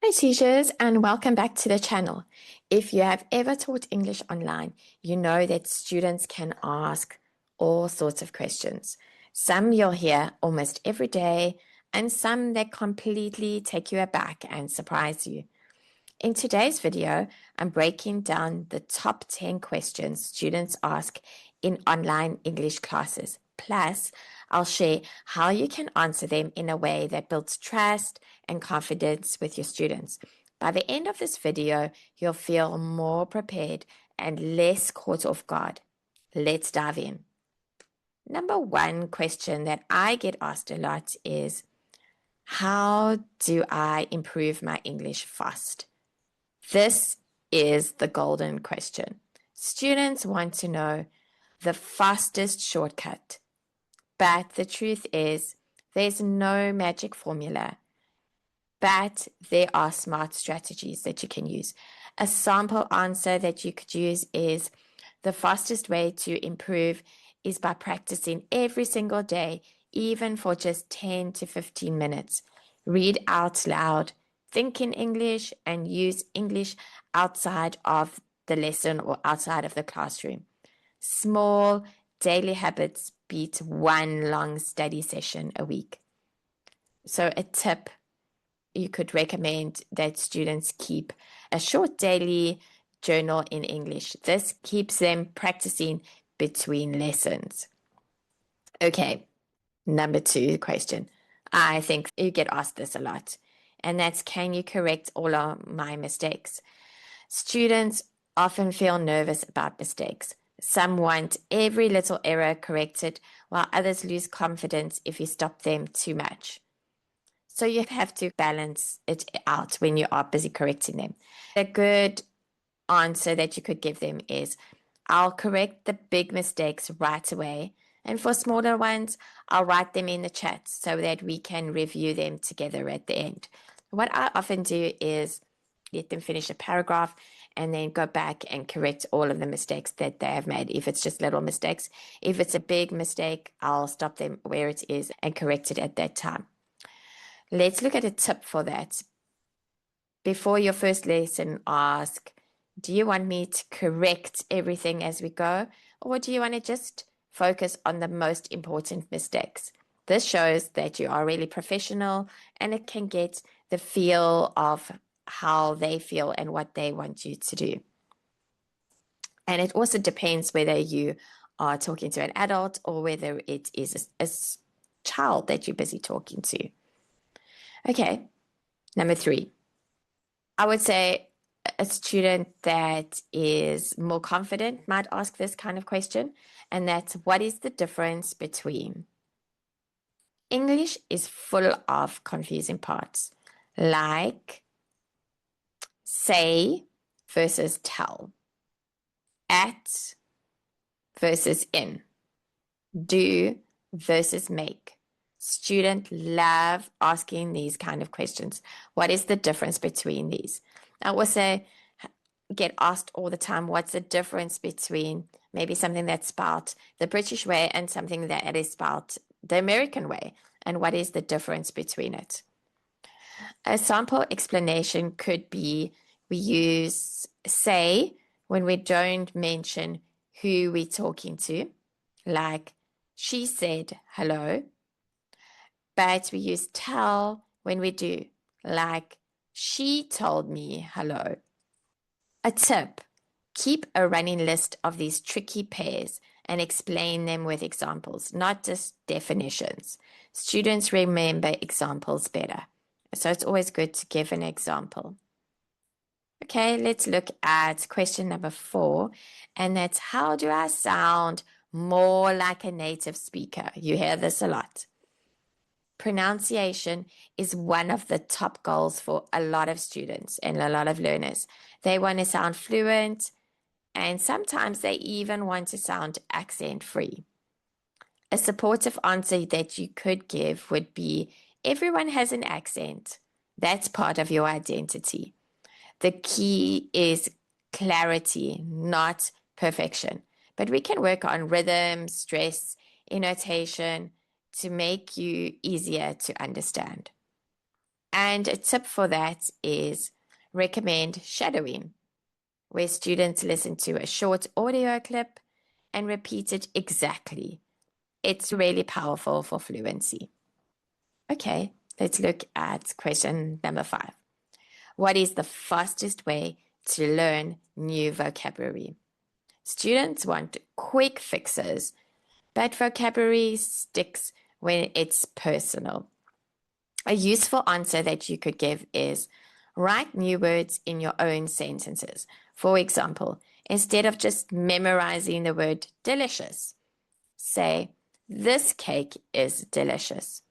Hi teachers, and welcome back to the channel. If you have ever taught English online, you know that students can ask all sorts of questions. Some you'll hear almost every day, and some that completely take you aback and surprise you. In today's video, I'm breaking down the top 10 questions students ask in online English classes. Plus, I'll share how you can answer them in a way that builds trust and confidence with your students. By the end of this video, you'll feel more prepared and less caught off guard. Let's dive in. Number one question that I get asked a lot is, how do I improve my English fast? This is the golden question. Students want to know the fastest shortcut. But the truth is, there's no magic formula. But there are smart strategies that you can use. A sample answer that you could use is, the fastest way to improve is by practicing every single day, even for just 10 to 15 minutes. Read out loud, think in English, and use English outside of the lesson or outside of the classroom. Small daily habits beat one long study session a week. So a tip you could recommend that students keep a short daily journal in English. This keeps them practicing between lessons. Okay, number two question. I think you get asked this a lot, and that's, can you correct all of my mistakes? Students often feel nervous about mistakes. Some want every little error corrected, while others lose confidence if you stop them too much. So you have to balance it out when you are busy correcting them. A good answer that you could give them is, I'll correct the big mistakes right away. And for smaller ones, I'll write them in the chat so that we can review them together at the end. What I often do is let them finish a paragraph and then go back and correct all of the mistakes that they have made. If it's just little mistakes, if it's a big mistake, I'll stop them where it is and correct it at that time. Let's look at a tip for that. Before your first lesson, ask, do you want me to correct everything as we go? Or do you want to just focus on the most important mistakes? This shows that you are really professional, and it can get the feel of how they feel and what they want you to do. And it also depends whether you are talking to an adult or whether it is a child that you're busy talking to. Okay, number three. I would say a student that is more confident might ask this kind of question, and that's, what is the difference between? English is full of confusing parts, like say versus tell, at versus in, do versus make. Students love asking these kind of questions. What is the difference between these? I also get asked all the time, what's the difference between maybe something that's spelled the British way and something that is spelled the American way? And what is the difference between it? A sample explanation could be, we use say when we don't mention who we're talking to, like she said hello, but we use tell when we do, like she told me hello. A tip, keep a running list of these tricky pairs and explain them with examples, not just definitions. Students remember examples better, so it's always good to give an example. Okay, let's look at question number 4, and that's, how do I sound more like a native speaker? You hear this a lot. Pronunciation is one of the top goals for a lot of students and a lot of learners. They want to sound fluent, and sometimes they even want to sound accent-free. A supportive answer that you could give would be, everyone has an accent. That's part of your identity. The key is clarity, not perfection. But we can work on rhythm, stress, intonation to make you easier to understand. And a tip for that is recommend shadowing, where students listen to a short audio clip and repeat it exactly. It's really powerful for fluency. Okay, let's look at question number 5. What is the fastest way to learn new vocabulary? Students want quick fixes, but vocabulary sticks when it's personal. A useful answer that you could give is write new words in your own sentences. For example, instead of just memorizing the word delicious, say, this cake is delicious.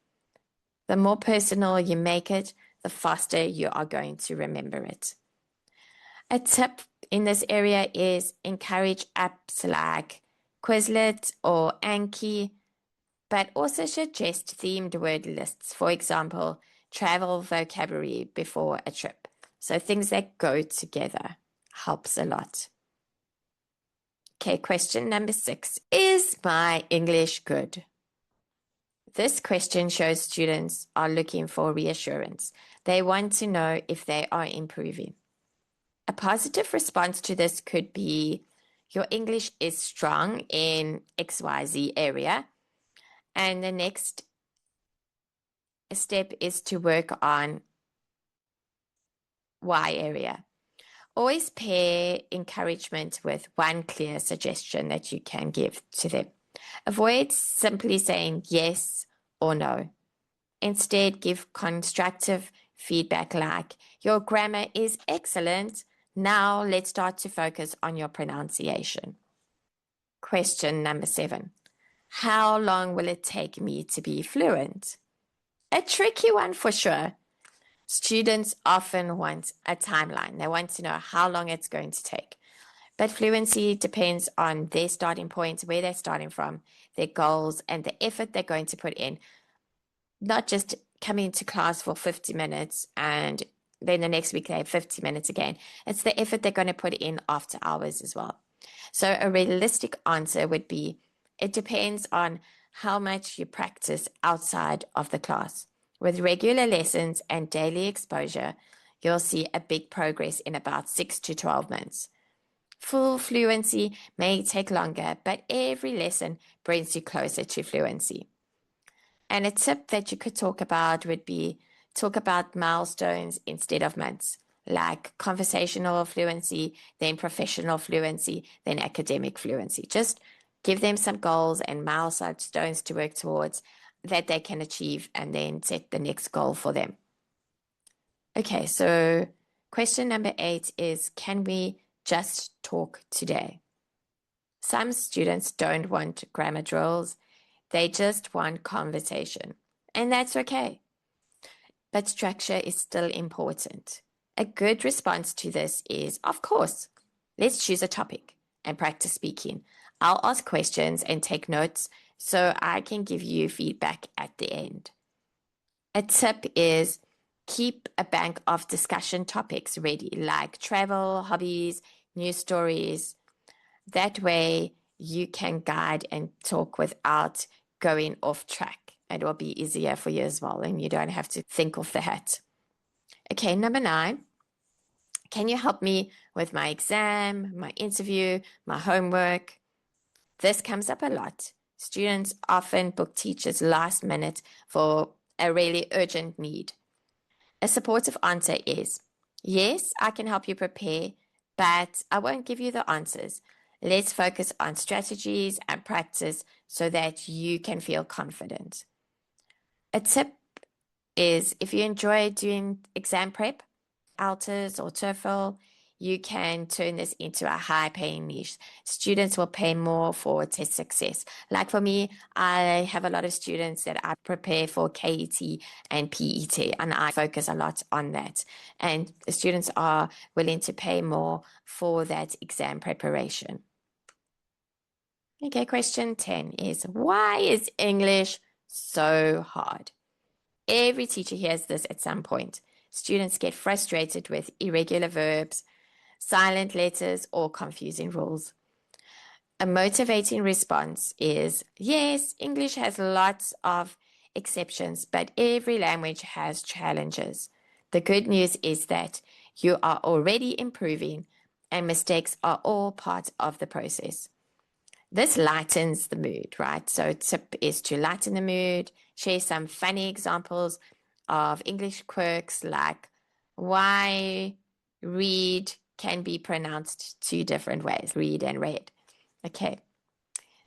The more personal you make it, the faster you are going to remember it. A tip in this area is encourage apps like Quizlet or Anki, but also suggest themed word lists. For example, travel vocabulary before a trip. So things that go together helps a lot. Okay, question number 6. Is my English good? This question shows students are looking for reassurance. They want to know if they are improving. A positive response to this could be, your English is strong in XYZ area, and the next step is to work on Y area. Always pair encouragement with one clear suggestion that you can give to them. Avoid simply saying yes or no. Instead, give constructive feedback like, your grammar is excellent. Now let's start to focus on your pronunciation. Question number 7. How long will it take me to be fluent? A tricky one for sure. Students often want a timeline. They want to know how long it's going to take. But fluency depends on their starting point, where they're starting from, their goals, and the effort they're going to put in. Not just coming to class for 50 minutes and then the next week they have 50 minutes again. It's the effort they're going to put in after hours as well. So a realistic answer would be, it depends on how much you practice outside of the class. With regular lessons and daily exposure, you'll see a big progress in about 6 to 12 months. Full fluency may take longer, but every lesson brings you closer to fluency. And a tip that you could talk about would be talk about milestones instead of months, like conversational fluency, then professional fluency, then academic fluency. Just give them some goals and milestones to work towards that they can achieve, and then set the next goal for them. Okay, so question number 8 is, can we just talk today? Some students don't want grammar drills. They just want conversation, and that's okay. But structure is still important. A good response to this is, of course, let's choose a topic and practice speaking. I'll ask questions and take notes so I can give you feedback at the end. A tip is keep a bank of discussion topics ready, like travel, hobbies, news stories. That way you can guide and talk without going off track. It will be easier for you as well, and you don't have to think off the hat. Okay, number 9. Can you help me with my exam, my interview, my homework? This comes up a lot. Students often book teachers last minute for a really urgent need. A supportive answer is, yes, I can help you prepare, but I won't give you the answers. Let's focus on strategies and practice so that you can feel confident. A tip is, if you enjoy doing exam prep, ALTAs or TOEFL, you can turn this into a high-paying niche. Students will pay more for test success. Like for me, I have a lot of students that I prepare for KET and PET, and I focus a lot on that. And the students are willing to pay more for that exam preparation. Okay, question 10 is, why is English so hard? Every teacher hears this at some point. Students get frustrated with irregular verbs, silent letters, or confusing rules. A motivating response is, yes, English has lots of exceptions, but every language has challenges. The good news is that you are already improving, and mistakes are all part of the process. This lightens the mood, right? So tip is to lighten the mood, share some funny examples of English quirks like why read can be pronounced two different ways, read and read. Okay,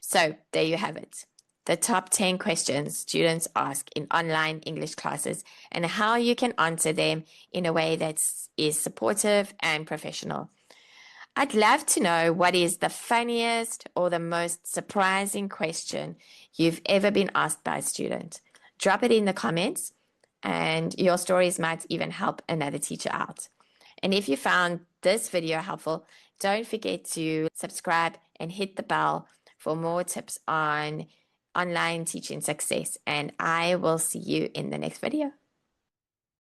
so there you have it. The top 10 questions students ask in online English classes and how you can answer them in a way that is supportive and professional. I'd love to know what is the funniest or the most surprising question you've ever been asked by a student. Drop it in the comments, and your stories might even help another teacher out. And if you found this video helpful, don't forget to subscribe and hit the bell for more tips on online teaching success. And I will see you in the next video.